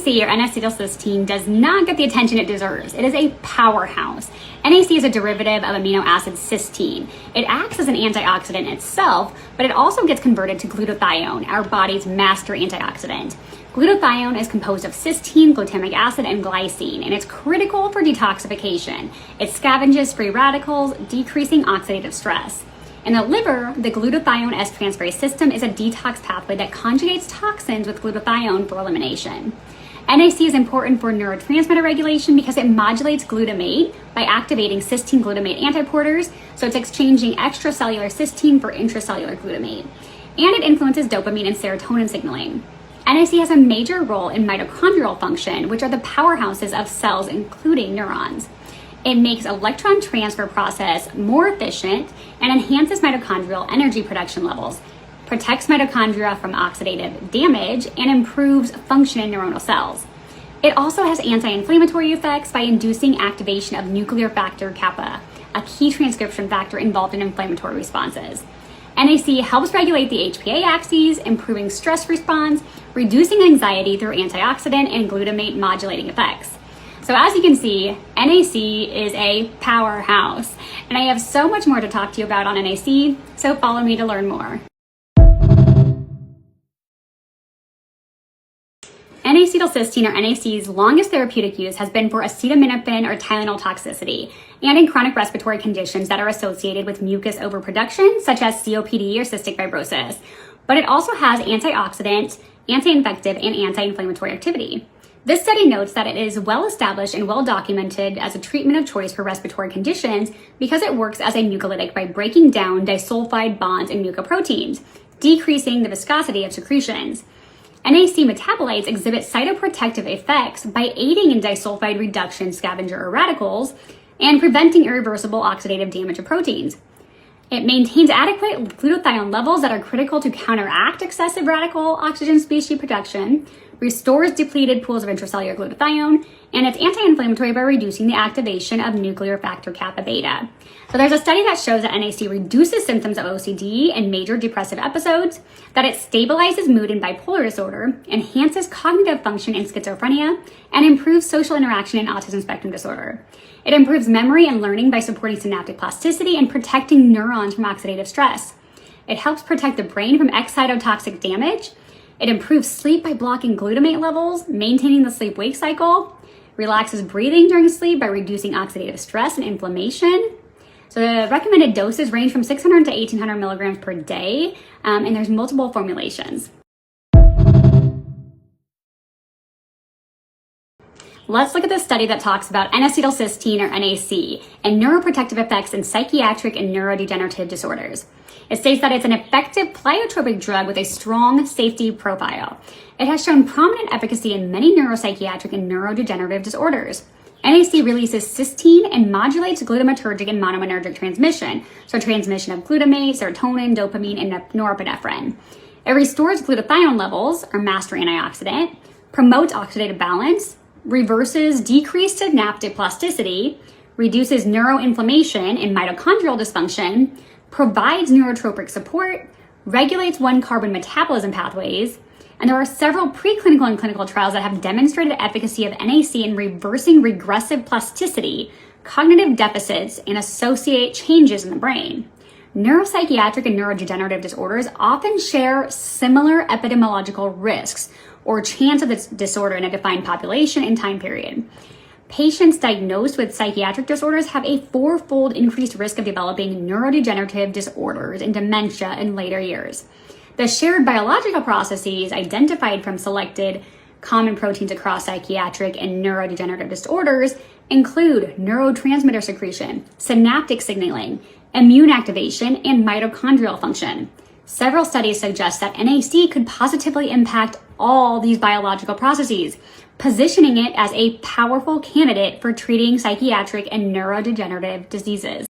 NAC, or N-acetylcysteine, does not get the attention it deserves. It is a powerhouse. NAC is a derivative of amino acid cysteine. It acts as an antioxidant itself, but it also gets converted to glutathione, our body's master antioxidant. Glutathione is composed of cysteine, glutamic acid, and glycine, and it's critical for detoxification. It scavenges free radicals, decreasing oxidative stress. In the liver, the glutathione S-transferase system is a detox pathway that conjugates toxins with glutathione for elimination. NAC is important for neurotransmitter regulation because it modulates glutamate by activating cysteine glutamate antiporters, so it's exchanging extracellular cysteine for intracellular glutamate. And it influences dopamine and serotonin signaling. NAC has a major role in mitochondrial function, which are the powerhouses of cells, including neurons. It makes electron transfer process more efficient and enhances mitochondrial energy production levels, protects mitochondria from oxidative damage, and improves function in neuronal cells. It also has anti-inflammatory effects by inducing activation of nuclear factor kappa, a key transcription factor involved in inflammatory responses. NAC helps regulate the HPA axes, improving stress response, reducing anxiety through antioxidant and glutamate modulating effects. So as you can see, NAC is a powerhouse, and I have so much more to talk to you about on NAC, so follow me to learn more. N-acetylcysteine, or NAC's longest therapeutic use has been for acetaminophen or Tylenol toxicity and in chronic respiratory conditions that are associated with mucus overproduction, such as COPD or cystic fibrosis. But it also has antioxidant, anti-infective, and anti-inflammatory activity. This study notes that it is well established and well documented as a treatment of choice for respiratory conditions because it works as a mucolytic by breaking down disulfide bonds in mucoproteins, decreasing the viscosity of secretions. NAC metabolites exhibit cytoprotective effects by aiding in disulfide reduction scavenger or radicals and preventing irreversible oxidative damage of proteins. It maintains adequate glutathione levels that are critical to counteract excessive radical oxygen species production, restores depleted pools of intracellular glutathione, and it's anti-inflammatory by reducing the activation of nuclear factor kappa beta. So there's a study that shows that NAC reduces symptoms of OCD and major depressive episodes, that it stabilizes mood in bipolar disorder, enhances cognitive function in schizophrenia, and improves social interaction in autism spectrum disorder. It improves memory and learning by supporting synaptic plasticity and protecting neurons from oxidative stress. It helps protect the brain from excitotoxic damage. It improves sleep by blocking glutamate levels, maintaining the sleep-wake cycle, relaxes breathing during sleep by reducing oxidative stress and inflammation. So the recommended doses range from 600 to 1800 milligrams per day, and there's multiple formulations. Let's look at this study that talks about N-acetylcysteine, or NAC, and neuroprotective effects in psychiatric and neurodegenerative disorders. It states that it's an effective pleiotropic drug with a strong safety profile. It has shown prominent efficacy in many neuropsychiatric and neurodegenerative disorders. NAC releases cysteine and modulates glutamatergic and monoaminergic transmission, so transmission of glutamate, serotonin, dopamine, and norepinephrine. It restores glutathione levels, or master antioxidant, promotes oxidative balance, reverses decreased synaptic plasticity, reduces neuroinflammation and mitochondrial dysfunction, provides neurotropic support, regulates 1-carbon metabolism pathways, and there are several preclinical and clinical trials that have demonstrated efficacy of NAC in reversing regressive plasticity, cognitive deficits, and associate changes in the brain. Neuropsychiatric and neurodegenerative disorders often share similar epidemiological risks or chance of this disorder in a defined population and time period. Patients diagnosed with psychiatric disorders have a 4-fold increased risk of developing neurodegenerative disorders and dementia in later years. The shared biological processes identified from selected common proteins across psychiatric and neurodegenerative disorders include neurotransmitter secretion, synaptic signaling, immune activation, and mitochondrial function. Several studies suggest that NAC could positively impact all these biological processes, positioning it as a powerful candidate for treating psychiatric and neurodegenerative diseases.